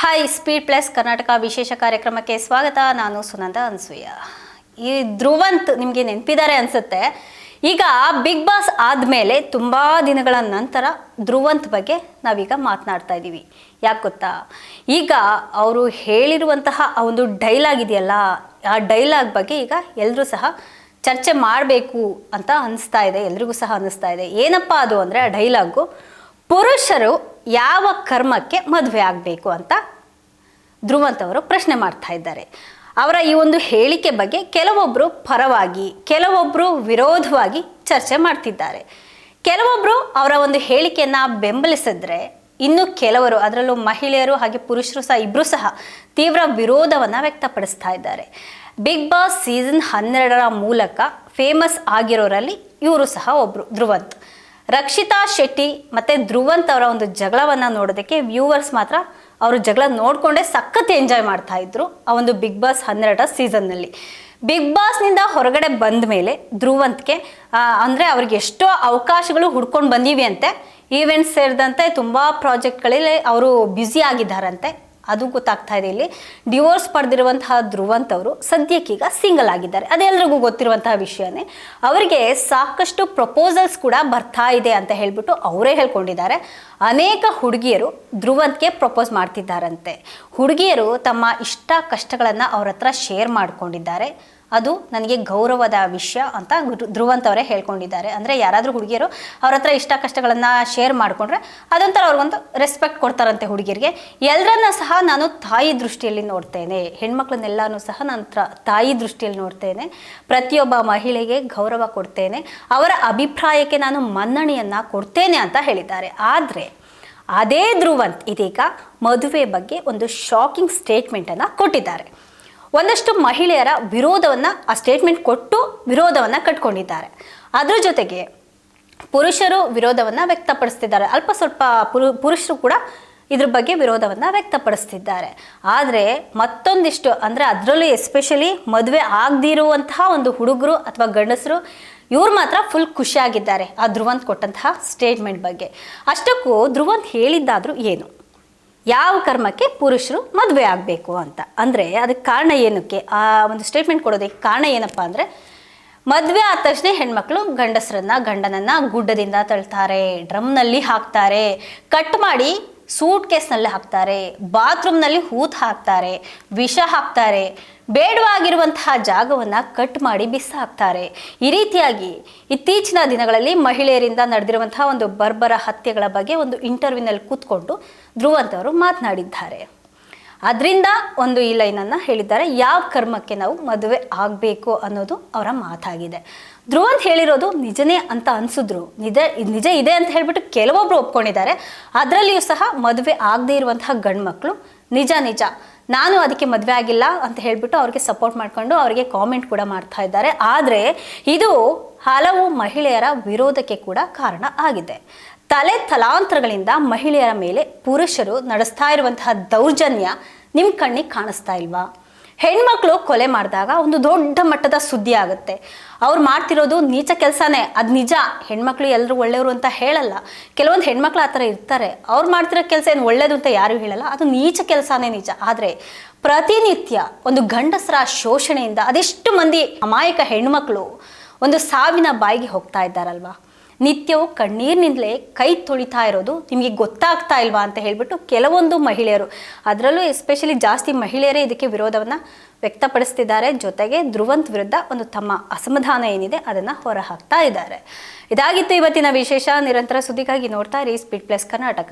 Hi speed plus Karnataka ವಿಶೇಷ ಕಾರ್ಯಕ್ರಮಕ್ಕೆ ಸ್ವಾಗತ. ನಾನು ಸುನಂದ ಅನ್ಸೂಯ. ಈ ಧ್ರುವಂತ್ ನಿಮಗೆ ನೆನಪಿದ್ದಾರೆ ಅನ್ಸುತ್ತೆ. ಈಗ ಬಿಗ್ ಬಾಸ್ ಆದಮೇಲೆ ತುಂಬ ದಿನಗಳ ನಂತರ ಧ್ರುವಂತ್ ಬಗ್ಗೆ ನಾವೀಗ ಮಾತನಾಡ್ತಾ ಇದ್ದೀವಿ. ಯಾಕೆ ಗೊತ್ತಾ, ಈಗ ಅವರು ಹೇಳಿರುವಂತಹ ಆ ಒಂದು ಡೈಲಾಗ್ ಇದೆಯಲ್ಲ, ಆ ಡೈಲಾಗ್ ಬಗ್ಗೆ ಈಗ ಎಲ್ಲರೂ ಸಹ ಚರ್ಚೆ ಮಾಡಬೇಕು ಅಂತ ಅನಿಸ್ತಾ ಇದೆ. ಎಲ್ರಿಗೂ ಸಹ ಅನ್ನಿಸ್ತಾ ಇದೆ. ಏನಪ್ಪ ಅದು ಅಂದರೆ, ಆ ಡೈಲಾಗು ಪುರುಷರು ಯಾವ ಕರ್ಮಕ್ಕೆ ಮದುವೆ ಆಗಬೇಕು ಅಂತ ಧ್ರುವಂತ್ ಅವರು ಪ್ರಶ್ನೆ ಮಾಡ್ತಾ ಇದ್ದಾರೆ. ಅವರ ಈ ಒಂದು ಹೇಳಿಕೆ ಬಗ್ಗೆ ಕೆಲವೊಬ್ಬರು ಪರವಾಗಿ, ಕೆಲವೊಬ್ಬರು ವಿರೋಧವಾಗಿ ಚರ್ಚೆ ಮಾಡ್ತಿದ್ದಾರೆ. ಕೆಲವೊಬ್ಬರು ಅವರ ಒಂದು ಹೇಳಿಕೆಯನ್ನು ಬೆಂಬಲಿಸಿದ್ರೆ, ಇನ್ನು ಕೆಲವರು, ಅದರಲ್ಲೂ ಮಹಿಳೆಯರು ಹಾಗೆ ಪುರುಷರು ಸಹ ಇಬ್ಬರು ಸಹ ತೀವ್ರ ವಿರೋಧವನ್ನು ವ್ಯಕ್ತಪಡಿಸ್ತಾ ಇದ್ದಾರೆ. ಬಿಗ್ ಬಾಸ್ ಸೀಸನ್ 12 ಮೂಲಕ ಫೇಮಸ್ ಆಗಿರೋರಲ್ಲಿ ಇವರು ಸಹ ಒಬ್ಬರು, ಧ್ರುವಂತ್. ರಕ್ಷಿತಾ ಶೆಟ್ಟಿ ಮತ್ತು ಧ್ರುವಂತ್ ಅವರ ಒಂದು ಜಗಳವನ್ನು ನೋಡೋದಕ್ಕೆ ವ್ಯೂವರ್ಸ್ ಮಾತ್ರ ಅವರು ಜಗಳ ನೋಡಿಕೊಂಡೇ ಸಖತ್ ಎಂಜಾಯ್ ಮಾಡ್ತಾ ಇದ್ರು ಆ ಒಂದು ಬಿಗ್ ಬಾಸ್ 12 ಸೀಸನ್ನಲ್ಲಿ. ಬಿಗ್ ಬಾಸ್ನಿಂದ ಹೊರಗಡೆ ಬಂದ ಮೇಲೆ ಧ್ರುವಂತ್ಗೆ ಅಂದರೆ ಅವ್ರಿಗೆ ಎಷ್ಟೋ ಅವಕಾಶಗಳು ಹುಡ್ಕೊಂಡು ಬಂದೀವಿ ಅಂತೆ. ಈವೆಂಟ್ಸ್ ಸೇರಿದಂತೆ ತುಂಬ ಪ್ರಾಜೆಕ್ಟ್ಗಳಲ್ಲಿ ಅವರು ಬ್ಯುಸಿ ಆಗಿದ್ದಾರಂತೆ. ಅದು ಗೊತ್ತಾಗ್ತಾ ಇದೆ. ಇಲ್ಲಿ ಡಿವೋರ್ಸ್ ಪಡೆದಿರುವಂತಹ ಧ್ರುವಂತ್ ಅವರು ಸದ್ಯಕ್ಕೀಗ ಸಿಂಗಲ್ ಆಗಿದ್ದಾರೆ. ಅದೆಲ್ಲರಿಗೂ ಗೊತ್ತಿರುವಂತಹ ವಿಷಯನೇ. ಅವರಿಗೆ ಸಾಕಷ್ಟು ಪ್ರಪೋಸಲ್ಸ್ ಕೂಡ ಬರ್ತಾ ಇದೆ ಅಂತ ಹೇಳ್ಬಿಟ್ಟು ಅವರೇ ಹೇಳ್ಕೊಂಡಿದ್ದಾರೆ. ಅನೇಕ ಹುಡುಗಿಯರು ಧ್ರುವಂತ್ಗೆ ಪ್ರಪೋಸ್ ಮಾಡ್ತಿದ್ದಾರಂತೆ. ಹುಡುಗಿಯರು ತಮ್ಮ ಇಷ್ಟ ಕಷ್ಟಗಳನ್ನು ಅವ್ರ ಹತ್ರ ಶೇರ್ ಮಾಡ್ಕೊಂಡಿದ್ದಾರೆ. ಅದು ನನಗೆ ಗೌರವದ ವಿಷಯ ಅಂತ ಧ್ರುವಂತ್ ಅವರೇ ಹೇಳ್ಕೊಂಡಿದ್ದಾರೆ. ಅಂದರೆ ಯಾರಾದರೂ ಹುಡುಗಿಯರು ಅವ್ರ ಹತ್ರ ಇಷ್ಟ ಕಷ್ಟಗಳನ್ನು ಶೇರ್ ಮಾಡಿಕೊಂಡ್ರೆ ಅದೊಂಥರ ಅವ್ರಿಗೊಂದು ರೆಸ್ಪೆಕ್ಟ್ ಕೊಡ್ತಾರಂತೆ ಹುಡುಗಿಯರಿಗೆ. ಎಲ್ಲರನ್ನ ಸಹ ನಾನು ತಾಯಿ ದೃಷ್ಟಿಯಲ್ಲಿ ನೋಡ್ತೇನೆ, ಹೆಣ್ಮಕ್ಳನ್ನೆಲ್ಲನೂ ಸಹ ನಾನು ತಾಯಿ ದೃಷ್ಟಿಯಲ್ಲಿ ನೋಡ್ತೇನೆ. ಪ್ರತಿಯೊಬ್ಬ ಮಹಿಳೆಗೆ ಗೌರವ ಕೊಡ್ತೇನೆ, ಅವರ ಅಭಿಪ್ರಾಯಕ್ಕೆ ನಾನು ಮನ್ನಣೆಯನ್ನು ಕೊಡ್ತೇನೆ ಅಂತ ಹೇಳಿದ್ದಾರೆ. ಆದರೆ ಅದೇ ಧ್ರುವಂತ್ ಇದೀಗ ಮದುವೆ ಬಗ್ಗೆ ಒಂದು ಶಾಕಿಂಗ್ ಸ್ಟೇಟ್ಮೆಂಟನ್ನು ಕೊಟ್ಟಿದ್ದಾರೆ. ಒಂದಷ್ಟು ಮಹಿಳೆಯರ ವಿರೋಧವನ್ನು, ಆ ಸ್ಟೇಟ್ಮೆಂಟ್ ಕೊಟ್ಟು ವಿರೋಧವನ್ನು ಕಟ್ಕೊಂಡಿದ್ದಾರೆ. ಅದ್ರ ಜೊತೆಗೆ ಪುರುಷರು ವಿರೋಧವನ್ನು ವ್ಯಕ್ತಪಡಿಸ್ತಿದ್ದಾರೆ. ಅಲ್ಪ ಸ್ವಲ್ಪ ಪುರುಷರು ಕೂಡ ಇದ್ರ ಬಗ್ಗೆ ವಿರೋಧವನ್ನು ವ್ಯಕ್ತಪಡಿಸ್ತಿದ್ದಾರೆ. ಆದರೆ ಮತ್ತೊಂದಿಷ್ಟು, ಅಂದರೆ ಅದರಲ್ಲೂ ಎಸ್ಪೆಷಲಿ ಮದುವೆ ಆಗದಿರುವಂತಹ ಒಂದು ಹುಡುಗರು ಅಥವಾ ಗಂಡಸರು, ಇವ್ರು ಮಾತ್ರ ಫುಲ್ ಖುಷಿಯಾಗಿದ್ದಾರೆ ಆ ಧ್ರುವಂತ್ ಕೊಟ್ಟಂತಹ ಸ್ಟೇಟ್ಮೆಂಟ್ ಬಗ್ಗೆ. ಅಷ್ಟಕ್ಕೂ ಧ್ರುವಂತ್ ಹೇಳಿದ್ದಾದರೂ ಏನು, ಯಾವ ಕರ್ಮಕ್ಕೆ ಪುರುಷರು ಮದುವೆ ಆಗಬೇಕು ಅಂತ. ಅಂದರೆ ಅದಕ್ಕೆ ಕಾರಣ ಏನಕ್ಕೆ, ಆ ಒಂದು ಸ್ಟೇಟ್ಮೆಂಟ್ ಕೊಡೋದಕ್ಕೆ ಕಾರಣ ಏನಪ್ಪ ಅಂದರೆ, ಮದುವೆ ಆದ ತಕ್ಷಣ ಹೆಣ್ಮಕ್ಳು ಗಂಡನನ್ನು ಗುಡ್ಡದಿಂದ ತಳ್ತಾರೆ, ಡ್ರಮ್ನಲ್ಲಿ ಹಾಕ್ತಾರೆ, ಕಟ್ ಮಾಡಿ ಸೂಟ್ ಕೇಸ್ನಲ್ಲಿ ಹಾಕ್ತಾರೆ, ಬಾತ್ರೂಮ್ನಲ್ಲಿ ಹೂತು ಹಾಕ್ತಾರೆ, ವಿಷ ಹಾಕ್ತಾರೆ, ಬೇಡವಾಗಿರುವಂತಹ ಜಾಗವನ್ನು ಕಟ್ ಮಾಡಿ ಬಿಸಾಕ್ತಾರೆ. ಈ ರೀತಿಯಾಗಿ ಇತ್ತೀಚಿನ ದಿನಗಳಲ್ಲಿ ಮಹಿಳೆಯರಿಂದ ನಡೆದಿರುವಂತಹ ಒಂದು ಬರ್ಬರ ಹತ್ಯೆಗಳ ಬಗ್ಗೆ ಒಂದು ಇಂಟರ್ವ್ಯೂನಲ್ಲಿ ಕೂತ್ಕೊಂಡು ಧ್ರುವಂತ್ ಅವರು ಮಾತನಾಡಿದ್ದಾರೆ. ಅದರಿಂದ ಒಂದು ಈ ಲೈನನ್ನು ಹೇಳಿದ್ದಾರೆ, ಯಾವ ಕರ್ಮಕ್ಕೆ ನಾವು ಮದುವೆ ಆಗಬೇಕು ಅನ್ನೋದು ಅವರ ಮಾತಾಗಿದೆ. ಧ್ರುವಂತ್ ಹೇಳಿರೋದು ನಿಜನೇ ಅಂತ ಅನಿಸಿದ್ರು, ನಿಜ ಇದೆ ಅಂತ ಹೇಳ್ಬಿಟ್ಟು ಕೆಲವೊಬ್ರು ಒಪ್ಕೊಂಡಿದ್ದಾರೆ. ಅದರಲ್ಲಿಯೂ ಸಹ ಮದುವೆ ಆಗದೇ ಇರುವಂತಹ ಗಂಡ್ಮಕ್ಳು ನಿಜ ನಾನು ಅದಕ್ಕೆ ಮದುವೆ ಆಗಿಲ್ಲ ಅಂತ ಹೇಳ್ಬಿಟ್ಟು ಅವ್ರಿಗೆ ಸಪೋರ್ಟ್ ಮಾಡ್ಕೊಂಡು ಅವರಿಗೆ ಕಾಮೆಂಟ್ ಕೂಡ ಮಾಡ್ತಾ ಇದ್ದಾರೆ. ಆದರೆ ಇದು ಹಲವು ಮಹಿಳೆಯರ ವಿರೋಧಕ್ಕೆ ಕೂಡ ಕಾರಣ ಆಗಿದೆ. ತಲಾಂತರಗಳಿಂದ ಮಹಿಳೆಯರ ಮೇಲೆ ಪುರುಷರು ನಡೆಸ್ತಾ ಇರುವಂತಹ ದೌರ್ಜನ್ಯ ನಿಮ್ಮ ಕಣ್ಣಿಗೆ ಕಾಣಿಸ್ತಾ ಇಲ್ವಾ? ಹೆಣ್ಮಕ್ಳು ಕೊಲೆ ಮಾಡಿದಾಗ ಒಂದು ದೊಡ್ಡ ಮಟ್ಟದ ಸುದ್ದಿ ಆಗುತ್ತೆ. ಅವ್ರು ಮಾಡ್ತಿರೋದು ನೀಚ ಕೆಲಸನೇ, ಅದು ನಿಜ. ಹೆಣ್ಮಕ್ಳು ಎಲ್ಲರೂ ಒಳ್ಳೆಯವರು ಅಂತ ಹೇಳಲ್ಲ. ಕೆಲವೊಂದು ಹೆಣ್ಮಕ್ಳು ಆ ಥರ ಇರ್ತಾರೆ, ಅವ್ರು ಮಾಡ್ತಿರೋ ಕೆಲಸ ಏನು ಒಳ್ಳೇದು ಅಂತ ಯಾರೂ ಹೇಳಲ್ಲ, ಅದು ನೀಚ ಕೆಲಸನೇ ನಿಜ. ಆದರೆ ಪ್ರತಿನಿತ್ಯ ಒಂದು ಗಂಡಸರ ಶೋಷಣೆಯಿಂದ ಅದೆಷ್ಟು ಮಂದಿ ಅಮಾಯಕ ಹೆಣ್ಮಕ್ಳು ಒಂದು ಸಾವಿನ ಬಾಯಿಗೆ ಹೋಗ್ತಾ ಇದ್ದಾರಲ್ವಾ? ನಿತ್ಯವೂ ಕಣ್ಣೀರಿನಿಂದಲೇ ಕೈ ತೊಳಿತಾ ಇರೋದು ನಿಮಗೆ ಗೊತ್ತಾಗ್ತಾ ಇಲ್ವಾ ಅಂತ ಹೇಳ್ಬಿಟ್ಟು ಕೆಲವೊಂದು ಮಹಿಳೆಯರು, ಅದರಲ್ಲೂ ಎಸ್ಪೆಷಲಿ ಜಾಸ್ತಿ ಮಹಿಳೆಯರೇ ಇದಕ್ಕೆ ವಿರೋಧವನ್ನು ವ್ಯಕ್ತಪಡಿಸ್ತಿದ್ದಾರೆ. ಜೊತೆಗೆ ಧ್ರುವಂತ್ ವಿರುದ್ಧ ಒಂದು ತಮ್ಮ ಅಸಮಾಧಾನ ಏನಿದೆ ಅದನ್ನು ಹೊರಹಾಕ್ತಾ ಇದ್ದಾರೆ. ಇದಾಗಿತ್ತು ಇವತ್ತಿನ ವಿಶೇಷ. ನಿರಂತರ ಸುದ್ದಿಗಾಗಿ ನೋಡ್ತಾ ಇರಿ ಸ್ಪೀಡ್ ಪ್ಲಸ್ ಕರ್ನಾಟಕ.